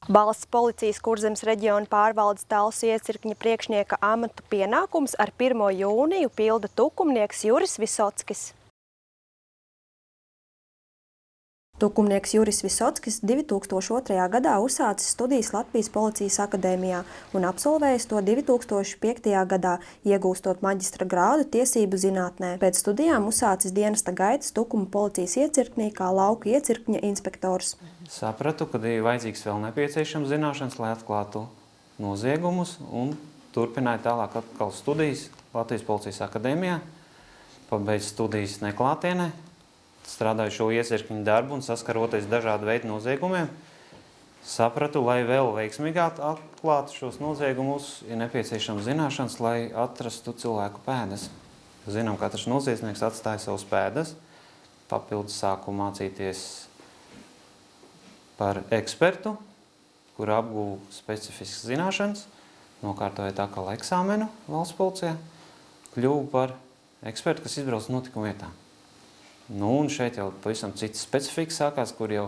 Valsts policijas Kurzemes reģiona pārvaldes Talsu iecirkņa priekšnieka amatu pienākums ar 1. jūniju pilda tukumnieks Juris Visockis. Tukumnieks Juris Visockis 2002. gadā uzsācis studijas Latvijas Policijas akadēmijā un absolvējis to 2005. gadā, iegūstot maģistra grādu tiesību zinātnē. Pēc studijām uzsācis dienesta gaitas Tukuma policijas iecirknī kā lauku iecirkņa inspektors. Sapratu, ka ir vajadzīgs vēl nepieciešams zināšanas, lai atklātu noziegumus, un turpināju tālāk atkal studijas Latvijas Policijas akadēmijā, pabeidzu studijas neklātienē, strādāju šo iecirkņu darbu un saskaroties dažādu veidu noziegumiem. Sapratu, lai vēl veiksmīgāk atklātu šos noziegumus, ir nepieciešams zināšanas, lai atrastu cilvēku pēdas. Zinām, ka katrs noziedznieks atstāja savus pēdas, papildus sāku mācīties par ekspertu, kur apguvu specifiskas zināšanas, nokārtoja tā kā eksāmenu valsts policijā, kļuvu par ekspertu, kas izbrauc notikumu vietā. Nu, un šeit jau pavisam citas specifikas sākās, kur jau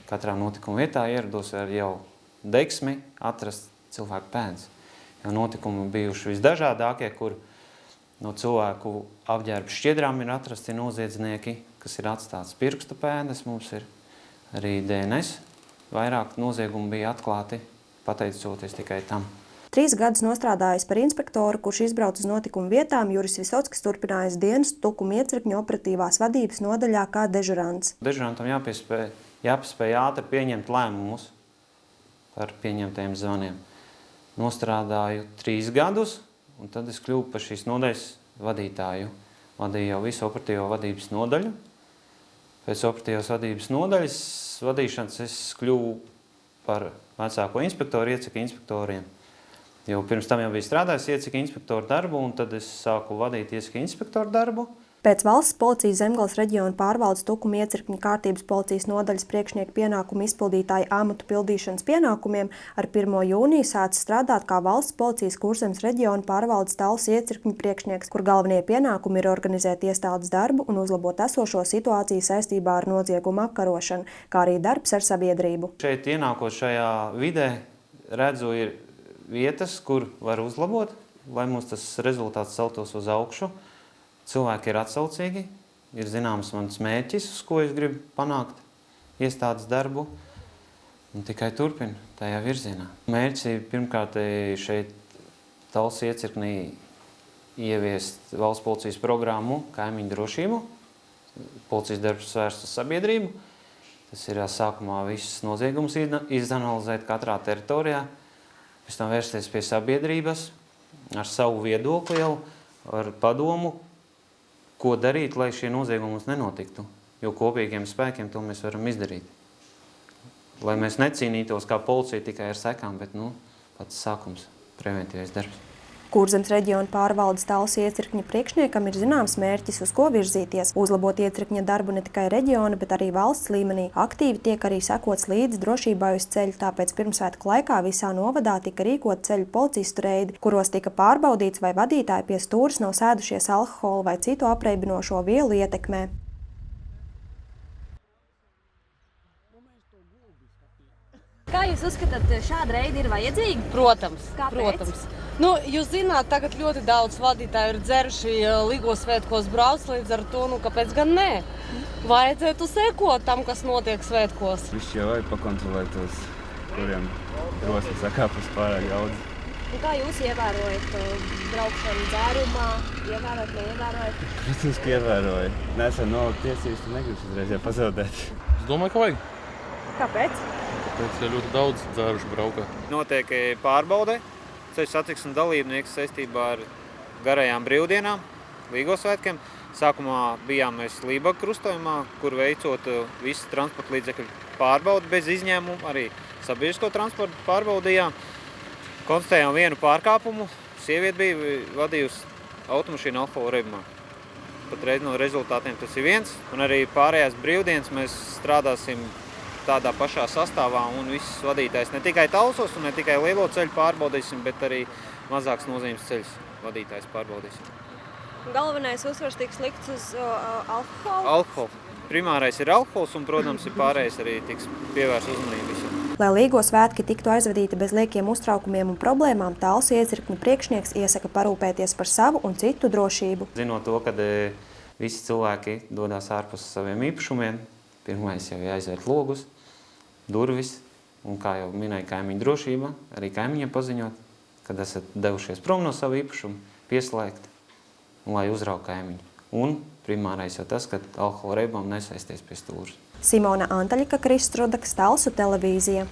katrā notikuma vietā ierados ar jau deksmi atrast cilvēku pēdas. Jo notikumi bijuši visdažādākie, kur no cilvēku apģērbu šķiedrām ir atrasti noziedznieki, kas ir atstāts pirkstu pēdas, mums ir arī DNS. Vairāk noziegumu bija atklāti, pateicoties tikai tam. 3 gadus nostrādājis par inspektoru, kurš izbrauc uz notikumu vietām, Juris Visockis turpinājis dienestu Tukuma iecirkņa operatīvās vadības nodaļā kā dežurants. Dežurantam jāpaspēj ātri pieņemt lēmumus par pieņemtajiem zvaniem. Nostrādāju 3 gadus, un tad es kļuvu par šīs nodaļas vadītāju. Vadīju jau visu operatīvo vadības nodaļu. Pēc operatīvās vadības nodaļas vadīšanas es kļuvu par vecāko inspektoru, iecirkņa inspektoriem. Jo pirms tam jau bija strādājis iecirkņa inspektoru darbu, un tad es sāku vadīt iecirkņa inspektoru darbu. Pēc valsts policijas Zemgales reģiona pārvaldes Tukuma iecirkņa kārtības policijas nodaļas priekšnieka pienākumu izpildītāja amatu pildīšanas pienākumiem ar 1. jūniju sācis strādāt kā valsts policijas Kurzemes reģiona pārvaldes Talsu iecirkņa priekšnieks, kur galvenie pienākumi ir organizēt iestādes darbu un uzlabot esošo situāciju saistībā ar noziegumu apkarošanu, kā arī darbs ar sabiedrību. Šeit ienākot šajā vidē, redzu, ir vietas, kur var uzlabot, lai mums tas rezultāts celtos uz augšu. Cilvēki ir atsaucīgi, ir zināms mans mērķis, uz ko es gribu panākt iestādes darbu, un tikai turpinu tajā virzienā. Mērķis ir pirmkārt šeit Talsu iecirknī ieviest valsts policijas programmu kaimiņu drošību, policijas darbs vērsts uz sabiedrību. Tas ir sākumā visus noziegumus izanalizēt katrā teritorijā, pēc tam vērsties pie sabiedrības ar savu viedokli jau, ar padomu, ko darīt, lai šie noziegumi mums nenotiktu. Jo kopīgiem spēkiem to mēs varam izdarīt. Lai mēs necīnītos kā policija tikai ar sekām, bet pats sākums, preventīvais darbs. Kurzemes reģiona pārvaldes Talsu iecirkņa priekšniekam ir zināms mērķis, uz ko virzīties, uzlabot iecirkņa darbu ne tikai reģiona, bet arī valsts līmenī. Aktīvi tiek arī sekots līdzi drošībai uz ceļu, tāpēc pirmsvētku laikā visā novadā tika rīkot ceļu policistu reidi, kuros tika pārbaudīts, vai vadītāji pie stūres nav sēdušies alkohola vai citu apreibinošo vielu ietekmē. Kā jūs uzskatāt, šāda reida ir vajadzīga? Protams, Kāpēc? protams. Jūs zināt, tagad ļoti daudz vadītāju ir dzeruši Līgo svētkos brauc, līdz ar to, kāpēc gan nē? Vajadzētu sekot tam, kas notiek svētkos. Višķi jau vajag pakontrolēt tos, kuriem drosmi sakāpus pārāk daudz. Kā jūs ievērojat braukšanu dzērumā? Ievērojat, neievērojat? Protams, ka ievēroju. Nesen nolikt tiesības, tad negribu uzreiz pazaudēt. Es domāju, ka vajag. Kāpēc? Tāpēc ļoti daudz dzēruši braukā. Notiek pārbaude. Ceļu satiksmes dalībnieks saistībā ar garajām brīvdienām, Līgo svētkiem. Sākumā bijām mēs Lībaga krustojumā, kur veicot visu transporta līdzekļu pārbaudi bez izņēmumu, arī sabiedrisko transportu pārbaudījām. Konstatējām vienu pārkāpumu. Sieviete bija vadījusi automašīnu alkohola reibumā. Patreiz no rezultātiem tas ir viens. Un arī pārējās brīvdienas mēs strādāsim tādā pašā sastāvā un visus vadītājs ne tikai Talsos un ne tikai lielo ceļu pārbaudīsim, bet arī mazāks nozīmes ceļus vadītājs pārbaudīsim. Galvenais uzsvars tiks likts uz alkoholu? Alkoholu. primārais ir alkohols un, protams, ir pārējais arī tiks pievērst uzmanību visam. Lai Līgo svētki tiktu aizvadīti bez liekiem uztraukumiem un problēmām, Talsu iecirkņu priekšnieks iesaka parūpēties par savu un citu drošību. Zinot to, ka visi cilvēki dodās ārpus saviem īpašumiem, pirmais jau jāizvērt logus, durvis, un kā jau minēja kaimiņu drošība, arī kaimiņiem paziņot, kad esat devušies prom no savu īpašumu, pieslēgt, un lai uzrauk kaimiņu. Un primārais jau tas, ka alkohola reibām nesaisties pie stūras. Simona Antaļika, Krists Rudaks, Talsu televīzija.